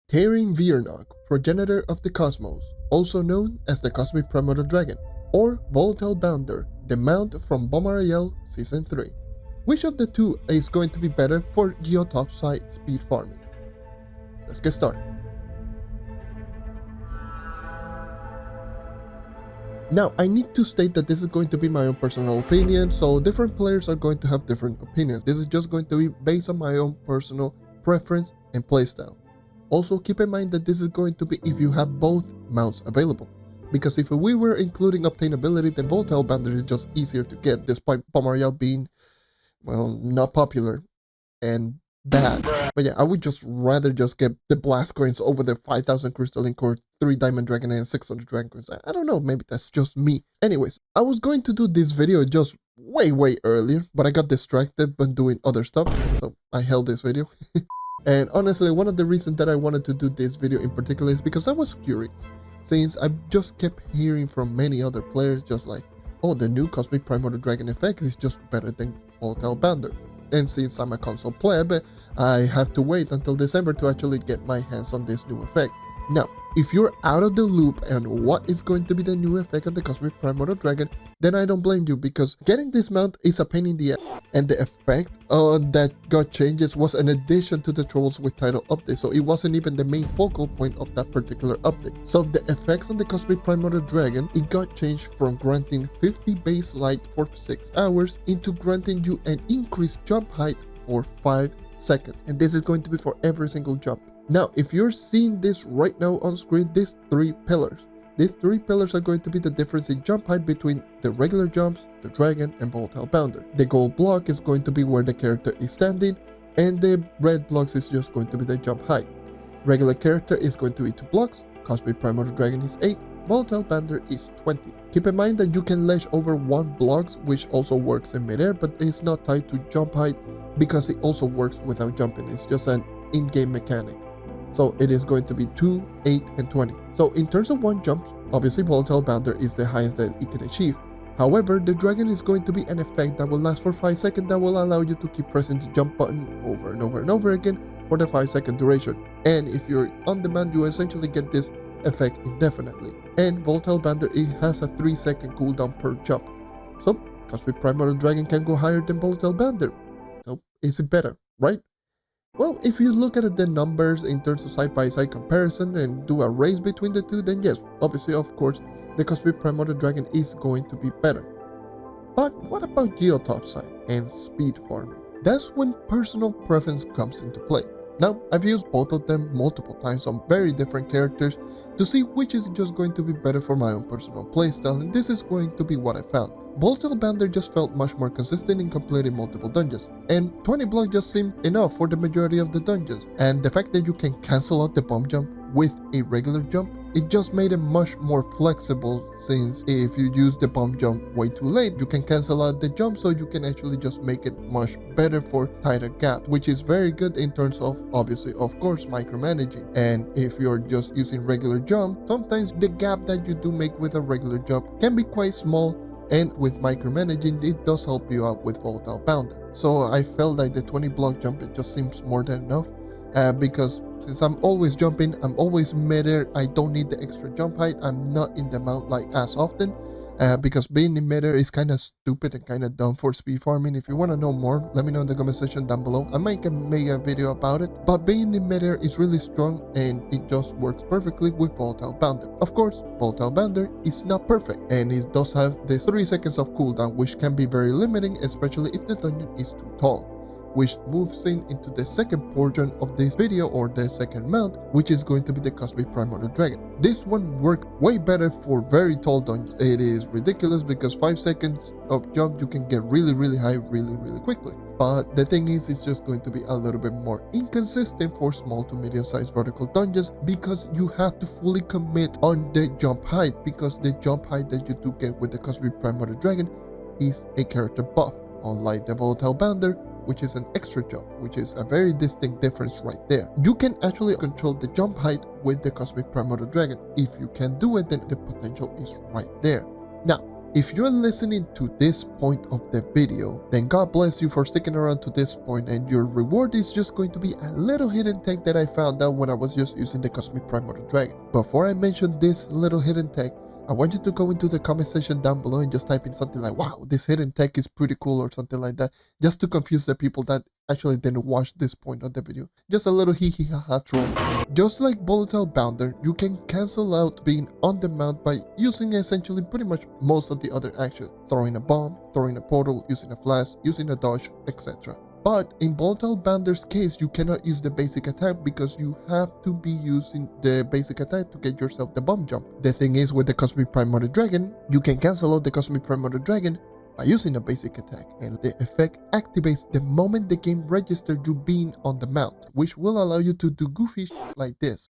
Terran Viernok, progenitor of the cosmos, also known as the Cosmic Primordial Dragon, or Volatile Bounder, the mount from Primordial Season 3. Which of the two is going to be better for geotopside speed farming? Let's get started. Now, I need to state that this is going to be my own personal opinion, so different players are going to have different opinions. This is just going to be based on my own personal preference and playstyle. Also, keep in mind that this is going to be if you have both mounts available. Because if we were including obtainability, then Volatile Bounder is just easier to get, despite Primordial being, well, not popular and bad. But yeah, I would just rather just get the blast coins over the 5,000 crystalline core, 3 diamond dragon and 600 dragon coins. I don't know, maybe that's just me. Anyways, I was going to do this video just way earlier, but I got distracted by doing other stuff, so I held this video. And honestly, one of the reasons that I wanted to do this video in particular is because I was curious, since I just kept hearing from many other players just like, oh, the new Cosmic Primordial Dragon effect is just better than Volatile Bounder. And since I'm a console pleb, I have to wait until December to actually get my hands on this new effect. Now, if you're out of the loop on what is going to be the new effect of the Cosmic Primordial Dragon, then I don't blame you, because getting this mount is a pain in the ass, and the effect that got changes was an addition to the Trolls with title update, so it wasn't even the main focal point of that particular update. So the effects on the Cosmic Primordial Dragon, it got changed from granting 50 base light for 6 hours into granting you an increased jump height for 5 seconds, and this is going to be for every single jump. Now, if you're seeing this right now on screen, these 3 pillars are going to be the difference in jump height between the regular jumps, the dragon, and Volatile Bounder. The gold block is going to be where the character is standing, and the red blocks is just going to be the jump height. Regular character is going to be 2 blocks, Cosmic Primordial Dragon is 8, Volatile Bounder is 20. Keep in mind that you can ledge over 1 blocks, which also works in midair, but it's not tied to jump height because it also works without jumping. It's just an in-game mechanic. So it is going to be 2, 8, and 20. So in terms of 1 jump, obviously Volatile Bounder is the highest that it can achieve. However, the dragon is going to be an effect that will last for 5 seconds that will allow you to keep pressing the jump button over and over and over again for the 5-second duration. And if you're on demand, you essentially get this effect indefinitely. And Volatile Bounder, it has a 3-second cooldown per jump. So Cosmic Primordial Dragon can go higher than Volatile Bounder. So is it better, right? Well, if you look at the numbers in terms of side-by-side comparison and do a race between the two, then yes, obviously, of course, the Cosmic Primordial Dragon is going to be better. But what about geotopside and speed farming? That's when personal preference comes into play. Now, I've used both of them multiple times on very different characters to see which is just going to be better for my own personal playstyle, and this is going to be what I found. Volatile Bounder just felt much more consistent in completing multiple dungeons, and 20 blocks just seemed enough for the majority of the dungeons, and the fact that you can cancel out the bomb jump with a regular jump, it just made it much more flexible, since if you use the bomb jump way too late, you can cancel out the jump, so you can actually just make it much better for tighter gap, which is very good in terms of, obviously, of course, micromanaging. And if you're just using regular jump, sometimes the gap that you do make with a regular jump can be quite small, and with micromanaging, it does help you out with Volatile Bounder. So I felt like the 20 block jump, it just seems more than enough, because since I'm always jumping, I'm always midair, I don't need the extra jump height, I'm not in the mount like as often, because being in midair is kind of stupid and kind of dumb for speed farming. If you want to know more, let me know in the comment section down below. I might make a video about it, but being in midair is really strong and it just works perfectly with Volatile Bounder. Of course, Volatile Bounder is not perfect, and it does have this 3 seconds of cooldown, which can be very limiting, especially if the dungeon is too tall, which moves into the second portion of this video, or the second mount, which is going to be the Cosmic Primordial Dragon. This one works way better for very tall dungeons. It is ridiculous because 5 seconds of jump, you can get really high really quickly. But the thing is, it's just going to be a little bit more inconsistent for small to medium-sized vertical dungeons, because you have to fully commit on the jump height, because the jump height that you do get with the Cosmic Primordial Dragon is a character buff, unlike the Volatile Bounder, which is an extra jump, which is a very distinct difference right there. You can actually control the jump height with the Cosmic Primordial Dragon. If you can do it, then the potential is right there. Now, If you're listening to this point of the video, then God bless you for sticking around to this point, and your reward is just going to be a little hidden tech that I found out when I was just using the Cosmic Primordial Dragon. Before I mention this little hidden tech, I want you to go into the comment section down below and just type in something like, wow, this hidden tech is pretty cool, or something like that, just to confuse the people that actually didn't watch this point of the video. Just a little hee hee ha ha troll. Just like Volatile Bounder, you can cancel out being on the mount by using essentially pretty much most of the other actions. Throwing a bomb, throwing a portal, using a flash, using a dodge, etc. But in Volatile Bounder's case, you cannot use the basic attack because you have to be using the basic attack to get yourself the bomb jump. The thing is, with the Cosmic Primordial Dragon, you can cancel out the Cosmic Primordial Dragon by using a basic attack, and the effect activates the moment the game registers you being on the mount, which will allow you to do goofy shit like this.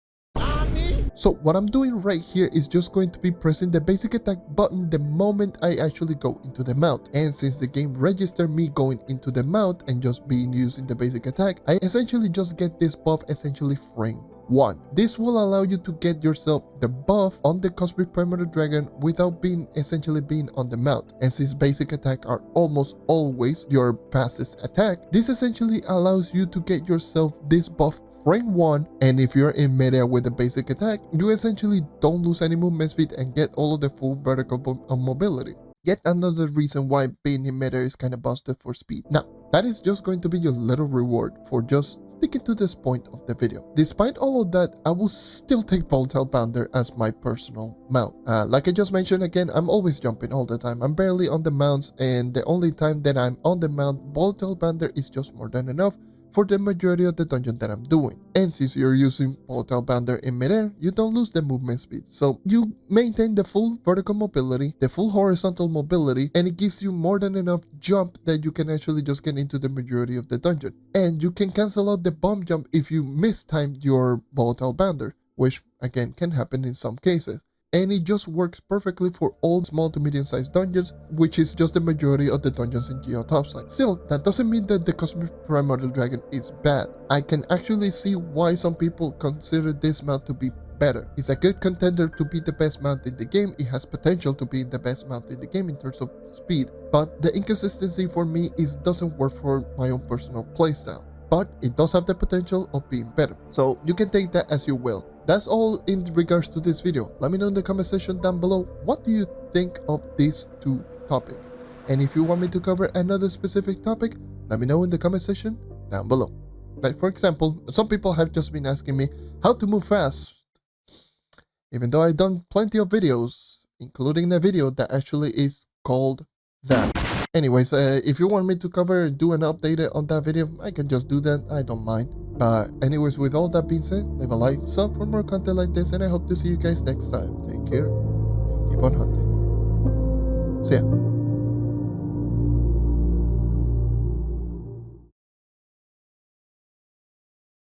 So what I'm doing right here is just going to be pressing the basic attack button the moment I actually go into the mount, and since the game registered me going into the mount and just being using the basic attack, I essentially just get this buff essentially frame 1. This will allow you to get yourself the buff on the Cosmic Primordial Dragon without essentially being on the mount, and since basic attack are almost always your fastest attack, this essentially allows you to get yourself this buff frame 1, and if you're in midair with the basic attack, you essentially don't lose any movement speed and get all of the full vertical mobility. Yet another reason why being in midair is kind of busted for speed. Now, that is just going to be your little reward for just sticking to this point of the video. Despite all of that, I will still take Volatile Bounder as my personal mount. Like I just mentioned again, I'm always jumping all the time. I'm barely on the mounts, and the only time that I'm on the mount, Volatile Bounder is just more than enough for the majority of the dungeon that I'm doing. And since you're using Volatile Bounder in midair, you don't lose the movement speed. So you maintain the full vertical mobility, the full horizontal mobility, and it gives you more than enough jump that you can actually just get into the majority of the dungeon. And you can cancel out the bomb jump if you mistimed your Volatile Bounder, which again can happen in some cases. And it just works perfectly for all small to medium-sized dungeons, which is just the majority of the dungeons in Geo Topside. Still, that doesn't mean that the Cosmic Primordial Dragon is bad. I can actually see why some people consider this mount to be better. It's a good contender to be the best mount in the game. It has potential to be the best mount in the game in terms of speed, but the inconsistency for me doesn't work for my own personal playstyle. But it does have the potential of being better, so you can take that as you will. That's all in regards to this video. Let me know in the comment section down below, what do you think of these two topics? And if you want me to cover another specific topic, let me know in the comment section down below. Like for example, some people have just been asking me how to move fast, even though I've done plenty of videos, including a video that actually is called that. Anyways, if you want me to do an update on that video, I can just do that, I don't mind. But anyways, with all that being said, leave a like, sub for more content like this, and I hope to see you guys next time. Take care and keep on hunting. See ya.